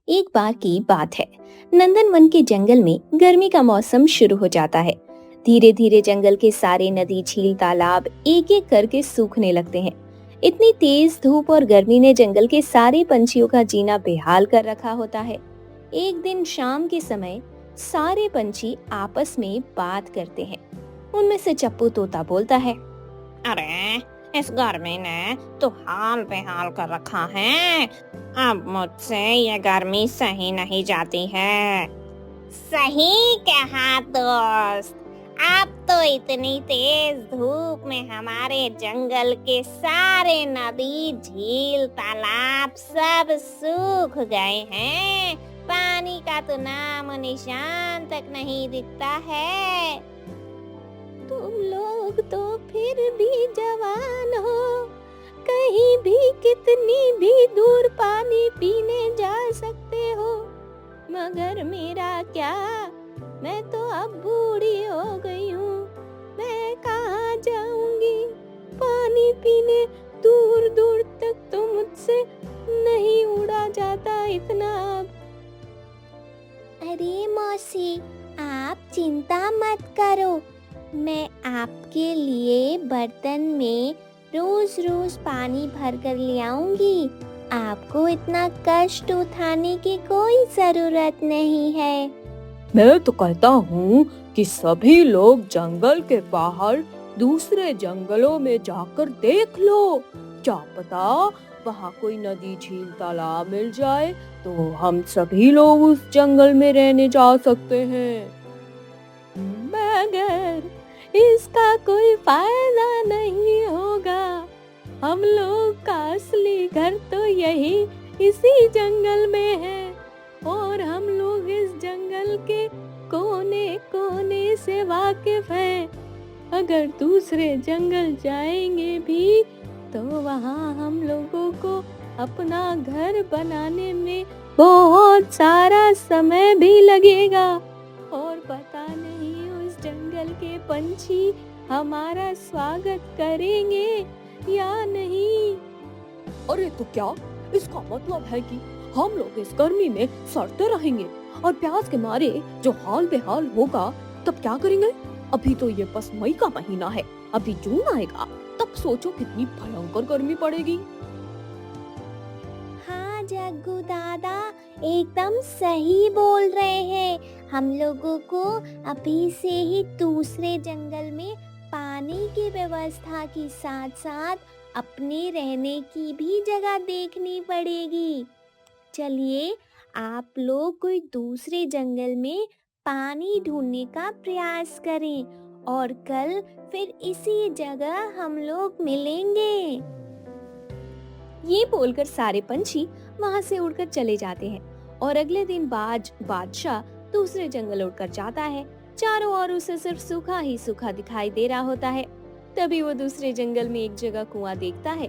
एक बार की बात है। नंदनवन के जंगल में गर्मी का मौसम शुरू हो जाता है। धीरे धीरे जंगल के सारे नदी, झील, तालाब एक एक करके सूखने लगते हैं। इतनी तेज धूप और गर्मी ने जंगल के सारे पंछियों का जीना बेहाल कर रखा होता है। एक दिन शाम के समय सारे पंछी आपस में बात करते हैं। उनमें से चप्पू तोता बोलता है, अरे, इस गर्मी ने तो हाल बेहाल कर रखा है। अब मुझसे ये गर्मी सही नहीं जाती है। सही कहा दोस्त। अब तो इतनी तेज धूप में हमारे जंगल के सारे नदी, झील, तालाब सब सूख गए हैं। पानी का तो नाम निशान तक नहीं दिखता है। तुम लोग तो फिर भी जवान हो, कहीं भी कितनी भी दूर पानी पीने जा सकते हो। मगर मेरा क्या, मैं तो अब बूढ़ी हो गई हूँ। मैं कहाँ जाऊंगी पानी पीने? दूर दूर तक तो मुझसे नहीं उड़ा जाता इतना अब। अरे मौसी, आप चिंता मत करो। मैं आपके लिए बर्तन में रोज रोज पानी भर कर ले आऊंगी। आपको इतना कष्ट उठाने की कोई जरूरत नहीं है। मैं तो कहता हूँ कि सभी लोग जंगल के बाहर दूसरे जंगलों में जाकर देख लो। क्या पता वहाँ कोई नदी, झील, तालाब मिल जाए तो हम सभी लोग उस जंगल में रहने जा सकते हैं। मगर इसका कोई फायदा नहीं होगा। हम लोग का असली घर तो यही इसी जंगल में है और हम लोग इस जंगल के कोने कोने से वाकिफ हैं। अगर दूसरे जंगल जाएंगे भी तो वहाँ हम लोगों को अपना घर बनाने में बहुत सारा समय भी लगेगा और पता नहीं उस जंगल के पंछी हमारा स्वागत करेंगे या नहीं। अरे तो क्या इसका मतलब है कि हम लोग इस गर्मी में सड़ते रहेंगे और प्यास के मारे जो हाल बेहाल होगा तब क्या करेंगे? अभी तो ये बस मई का महीना है, अभी जून आएगा तब सोचो कितनी भयंकर गर्मी पड़ेगी। हाँ जग्गू दादा, एकदम सही बोल रहे हैं। हम लोगों को अभी से ही दूसरे जंगल में पानी की व्यवस्था के साथ साथ अपने रहने की भी जगह देखनी पड़ेगी। चलिए, आप लोग कोई दूसरे जंगल में पानी ढूंढने का प्रयास करें और कल फिर इसी जगह हम लोग मिलेंगे। ये बोलकर सारे पंछी वहाँ से उड़कर चले जाते हैं और अगले दिन बादशाह दूसरे जंगल उड़कर जाता है। चारों ओर उसे सिर्फ सूखा ही सूखा दिखाई दे रहा होता है। तभी वो दूसरे जंगल में एक जगह कुआं देखता है,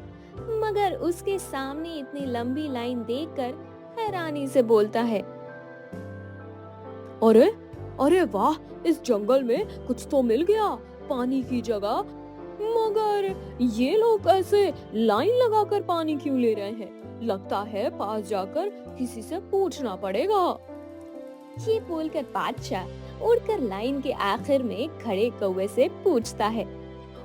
मगर उसके सामने इतनी लंबी लाइन देखकर हैरानी से बोलता है, अरे अरे वाह, इस जंगल में कुछ तो मिल गया पानी की जगह। मगर ये लोग ऐसे लाइन लगाकर पानी क्यों ले रहे हैं? लगता है पास जाकर किसी से पूछना पड़ेगा। ये बोलकर बादशाह उड़कर लाइन के आखिर में खड़े कौवे से पूछता है,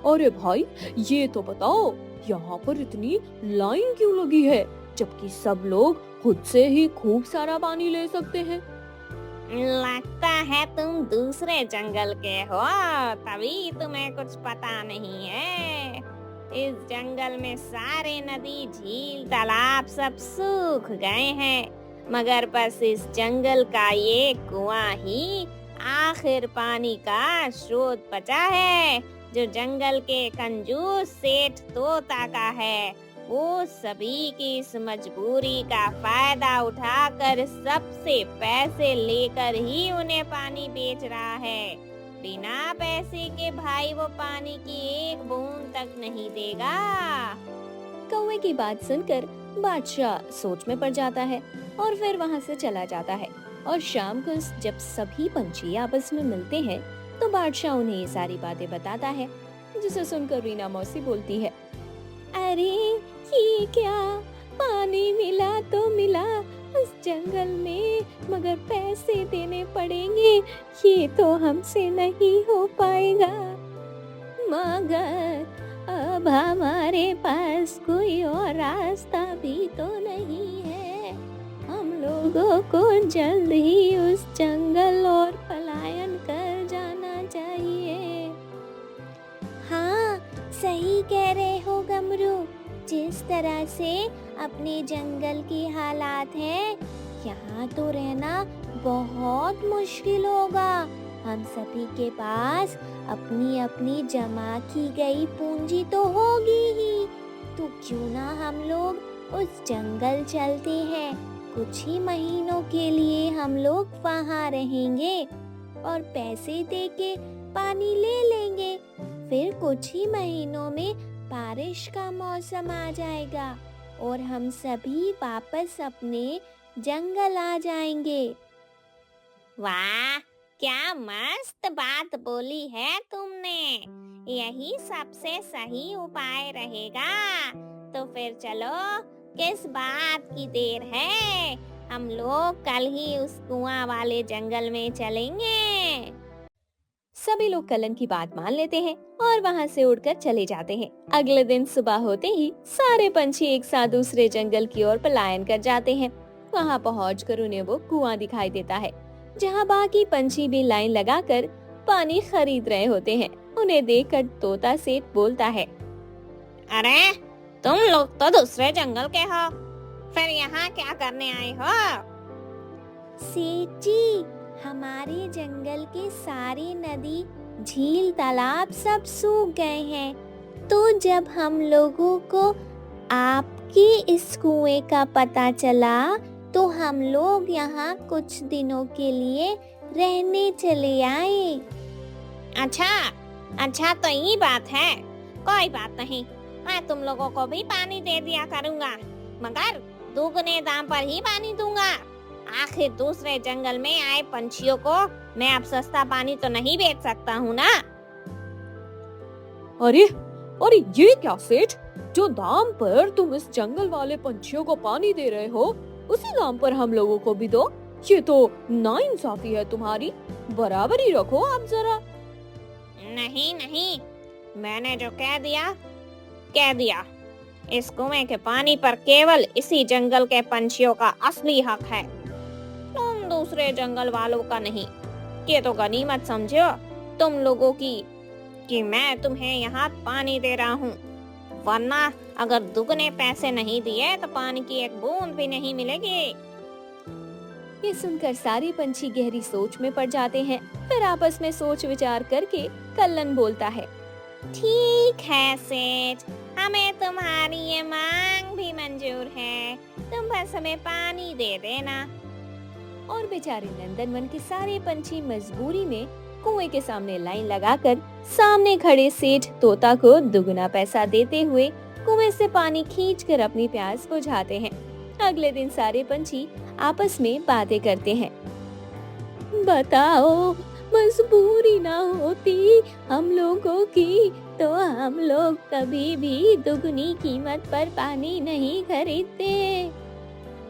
अरे भाई, ये तो बताओ यहाँ पर इतनी लाइन क्यों लगी है जबकि सब लोग खुद से ही खूब सारा पानी ले सकते हैं? लगता है तुम दूसरे जंगल के हो, तभी तुम्हें कुछ पता नहीं है। इस जंगल में सारे नदी, झील, तालाब सब सूख गए हैं, मगर बस इस जंगल का ये कुआं ही आखिर पानी का स्रोत बचा है, जो जंगल के कंजूस सेठ तोता का है। वो सभी की इस मजबूरी का फायदा उठाकर सबसे पैसे लेकर ही उन्हें पानी बेच रहा है। बिना पैसे के भाई वो पानी की एक बूंद तक नहीं देगा। कौवे की बात सुनकर बादशाह सोच में पड़ जाता है और फिर वहाँ से चला जाता है। और शाम को जब सभी पंछी आपस में मिलते हैं तो बादशाह उन्हें ये सारी बातें बताता है, जिसे सुनकर रीना मौसी बोलती है, अरे ये क्या, पानी मिला तो मिला, उस जंगल में, मगर पैसे देने पड़ेंगे, ये तो हमसे नहीं हो पाएगा। मगर अब हमारे पास कोई और रास्ता भी तो नहीं है। हम लोगों को जल्द ही उस जंगल और पलायन कर जाना चाहिए। हाँ, सही कह रहे हो गमरू। जिस तरह से अपने जंगल के हालात हैं, यहाँ तो रहना बहुत मुश्किल होगा। हम सभी के पास अपनी अपनी जमा की गई पूंजी तो होगी ही, तो क्यों ना हम लोग उस जंगल चलते हैं। कुछ ही महीनों के लिए हम लोग वहाँ रहेंगे और पैसे देके पानी ले लेंगे। फिर कुछ ही महीनों में बारिश का मौसम आ जाएगा और हम सभी वापस अपने जंगल आ जाएंगे। वाह, क्या मस्त बात बोली है तुमने। यही सबसे सही उपाय रहेगा। तो फिर चलो, किस बात की देर है, हम लोग कल ही उस कुआं वाले जंगल में चलेंगे। सभी लोग कलन की बात मान लेते हैं और वहाँ से उड़कर चले जाते हैं। अगले दिन सुबह होते ही सारे पंछी एक साथ दूसरे जंगल की ओर पलायन कर जाते हैं। वहाँ पहुँचकर उन्हें वो कुआं दिखाई देता है, जहाँ बाकी पंछी भी लाइन लगाकर पानी खरीद रहे होते हैं। उन्हें देखकर तोता सेठ बोलता है, अरे तुम लोग तो दूसरे जंगल के हो, फिर यहाँ क्या करने आए हो? सेठ जी, हमारे जंगल के सारे नदी, झील, तालाब सब सूख गए हैं। तो जब हम लोगों को आपके इस कुएं का पता चला, तो हम लोग यहाँ कुछ दिनों के लिए रहने चले आए। अच्छा तो ये बात है। कोई बात नहीं, मैं तुम लोगों को भी पानी दे दिया करूँगा, मगर दुगने दाम पर ही पानी दूंगा। आखिर दूसरे जंगल में आए पंछियों को मैं अब सस्ता पानी तो नहीं बेच सकता हूँ ना। अरे ये क्या सेठ, जो दाम पर तुम इस जंगल वाले पंछियों को पानी दे रहे हो, उसी दाम पर हम लोगों को भी दो। ये तो नाइंसाफी है तुम्हारी, बराबरी रखो आप जरा। नहीं, मैंने जो कह दिया। इस कुएं के पानी पर केवल इसी जंगल के पंछियों का असली हक है, तुम दूसरे जंगल वालों का नहीं। ये तो गनीमत समझो तुम लोगों की कि मैं तुम्हें यहाँ पानी दे रहा हूँ, वरना अगर दुगने पैसे नहीं दिए तो पानी की एक बूंद भी नहीं मिलेगी। ये सुनकर सारे पंछी गहरी सोच में पड़ जाते हैं। फिर आपस में सोच विचार करके कल्लन बोलता है, ठीक है सेठ, हमें तुम्हारी ये मांग भी मंजूर है, तुम बस हमें पानी दे देना। और बेचारे नंदनवन के सारे पंछी मजबूरी में कुएं के सामने लाइन लगाकर सामने खड़े सेठ तोता को दुगना पैसा देते हुए कुएं से पानी खींचकर अपनी प्यास बुझाते हैं। अगले दिन सारे पंछी आपस में बातें करते हैं। बताओ, मजबूरी ना होती हम लोगों की तो हम लोग कभी भी दुगनी कीमत पर पानी नहीं खरीदते।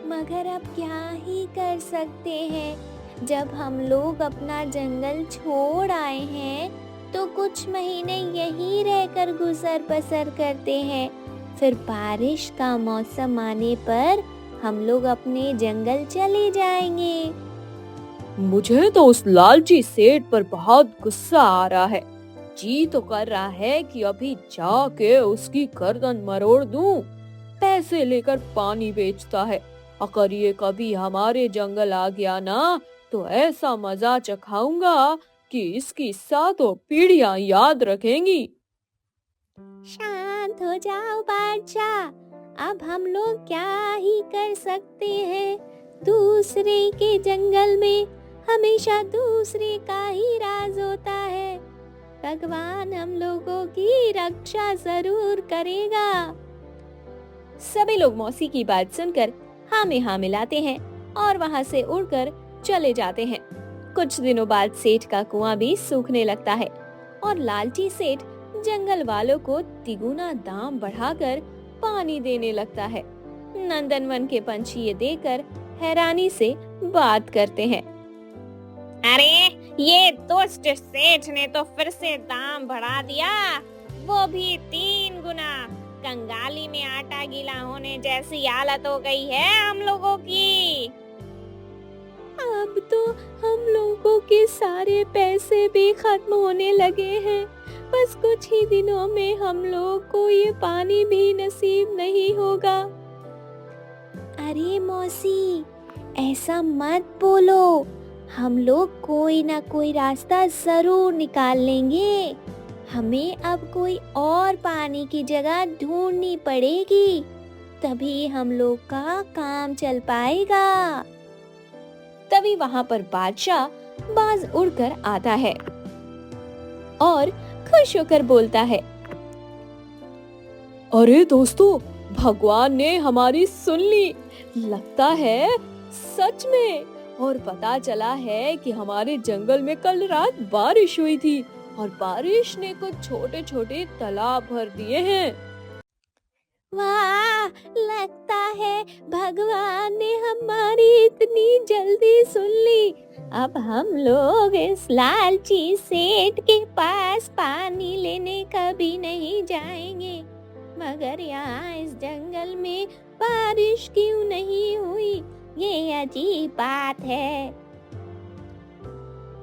मगर अब क्या ही कर सकते हैं, जब हम लोग अपना जंगल छोड़ आए हैं तो कुछ महीने यहीं रहकर गुजर बसर करते हैं। फिर बारिश का मौसम आने पर हम लोग अपने जंगल चले जाएंगे। मुझे तो उस लालची सेठ पर बहुत गुस्सा आ रहा है। जी तो कर रहा है कि अभी जाके उसकी गर्दन मरोड़ दूं। पैसे लेकर पानी बेचता है। अगर ये कभी हमारे जंगल आ गया ना, तो ऐसा मजा चखाऊंगा कि इसकी सातों पीढ़ियां याद रखेंगी। शांत हो जाओ बादशाह, अब हम लोग क्या ही कर सकते हैं। दूसरे के जंगल में हमेशा दूसरे का ही राज होता है। भगवान हम लोगों की रक्षा जरूर करेगा। सभी लोग मौसी की बात सुनकर हाँ में हाँ मिलाते हैं और वहाँ से उड़कर चले जाते हैं। कुछ दिनों बाद सेठ का कुआं भी सूखने लगता है और लालची सेठ जंगल वालों को तिगुना दाम बढ़ाकर पानी देने लगता है। नंदनवन के पंछी ये देखकर हैरानी से बात करते हैं। अरे ये दुष्ट सेठ ने तो फिर से दाम बढ़ा दिया, वो भी 3 गुना। कंगाली में आटा गीला होने जैसी हालत हो गई है हम लोगों की। अब तो हम लोगों के सारे पैसे भी खत्म होने लगे हैं। बस कुछ ही दिनों में हम लोगों को ये पानी भी नसीब नहीं होगा। अरे मौसी, ऐसा मत बोलो, हम लोग कोई ना कोई रास्ता जरूर निकाल लेंगे। हमें अब कोई और पानी की जगह ढूंढनी पड़ेगी, तभी हम लोग का काम चल पाएगा। तभी वहाँ पर बादशाह बाज उड़कर आता है और खुश होकर बोलता है, अरे दोस्तों, भगवान ने हमारी सुन ली, लगता है सच में। और पता चला है कि हमारे जंगल में कल रात बारिश हुई थी और बारिश ने कुछ छोटे छोटे तालाब भर दिए हैं। वाह, लगता है भगवान ने हमारी इतनी जल्दी सुन ली। अब हम लोग इस लालची सेठ के पास पानी लेने कभी नहीं जाएंगे। मगर यहाँ इस जंगल में बारिश क्यों नहीं हुई, ये अजीब बात है।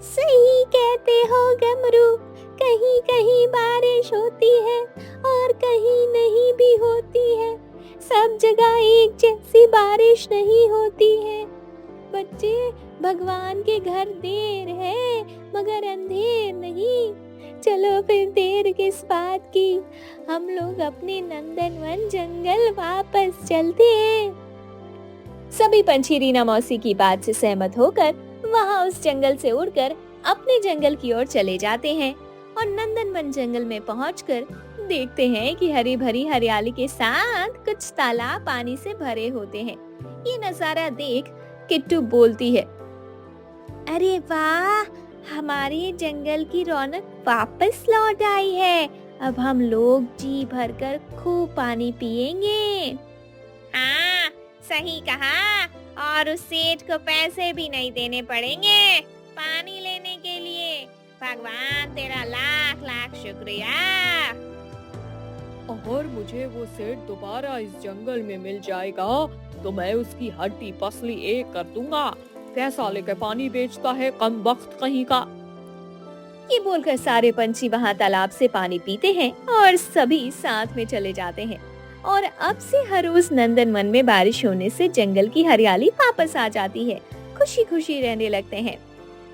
सही कहते हो गमरू, कहीं कहीं बारिश होती है और कहीं नहीं भी होती है। सब जगह एक जैसी बारिश नहीं होती है। बच्चे, भगवान के घर देर है मगर अंधेर नहीं। चलो फिर देर किस बात की, हम लोग अपने नंदनवन जंगल वापस चलते हैं। सभी पंछी रीना मौसी की बात से सहमत होकर वहाँ उस जंगल से उड़कर अपने जंगल की ओर चले जाते हैं और नंदनवन जंगल में पहुंचकर देखते हैं कि हरी भरी हरियाली के साथ कुछ तालाब पानी से भरे होते हैं। ये नजारा देख किट्टू बोलती है, अरे वाह, हमारे जंगल की रौनक वापस लौट आई है। अब हम लोग जी भरकर खूब पानी पिएंगे। हाँ, सही कहा। और उस सेठ को पैसे भी नहीं देने पड़ेंगे पानी लेने के लिए। भगवान तेरा लाख लाख शुक्रिया। और मुझे वो सेठ दोबारा इस जंगल में मिल जाएगा तो मैं उसकी हड्डी पसली एक कर दूंगा। पैसा लेकर पानी बेचता है कम वक्त कहीं का। ये बोलकर सारे पंछी वहाँ तालाब से पानी पीते हैं और सभी साथ में चले जाते हैं। और अब से हर रोज नंदनवन में बारिश होने से जंगल की हरियाली वापस आ जाती है। खुशी खुशी रहने लगते हैं।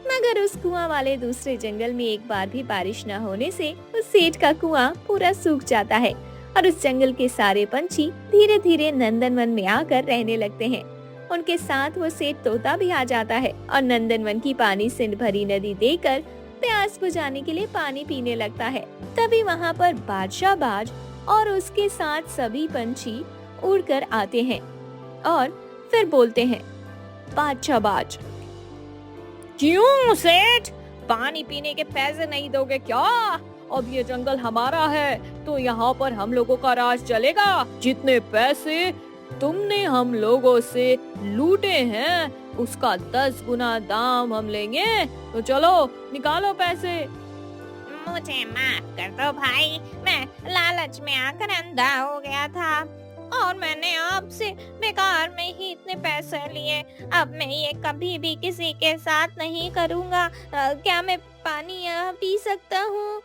मगर उस कुआं वाले दूसरे जंगल में एक बार भी बारिश न होने से उस सेठ का कुआं पूरा सूख जाता है और उस जंगल के सारे पंछी धीरे धीरे नंदनवन में आकर रहने लगते हैं। उनके साथ वो सेठ तोता भी आ जाता है और नंदनवन की पानी से भरी नदी देखकर प्यास बुझाने के लिए पानी पीने लगता है। तभी वहाँ पर बादशाह बाज और उसके साथ सभी पंछी उड़कर आते हैं और फिर बोलते हैं, बादशाह बाज, क्यों सेठ, पानी पीने के पैसे नहीं दोगे क्या? अब ये जंगल हमारा है तो यहाँ पर हम लोगों का राज चलेगा। जितने पैसे तुमने हम लोगों से लूटे हैं उसका 10 गुना दाम हम लेंगे। तो चलो निकालो पैसे। मुझे माफ कर दो भाई, मैं लालच में आकर अंधा हो गया था और मैंने आपसे बेकार में ही इतने पैसे लिए। अब मैं ये कभी भी किसी के साथ नहीं करूँगा। क्या मैं पानी यहाँ पी सकता हूँ?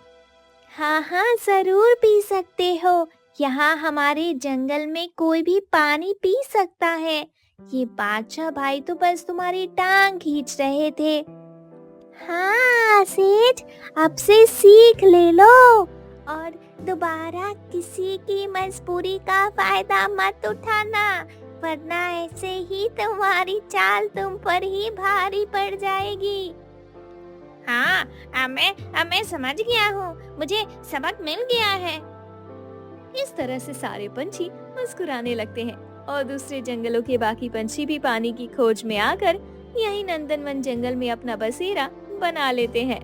हाँ हाँ, जरूर पी सकते हो। यहाँ हमारे जंगल में कोई भी पानी पी सकता है। ये बादशाह भाई तो बस तुम्हारी टांग खींच रहे थे। हाँ सेठ, अब से सीख ले लो और दोबारा किसी की मजबूरी का फायदा मत उठाना, वरना ऐसे ही तुम्हारी चाल तुम पर ही भारी पड़ जाएगी। हाँ, अब मैं समझ गया हूँ, मुझे सबक मिल गया है। इस तरह से सारे पंछी मुस्कुराने लगते हैं और दूसरे जंगलों के बाकी पंछी भी पानी की खोज में आकर यही नंदनवन जंगल में अपना बसेरा बना लेते हैं।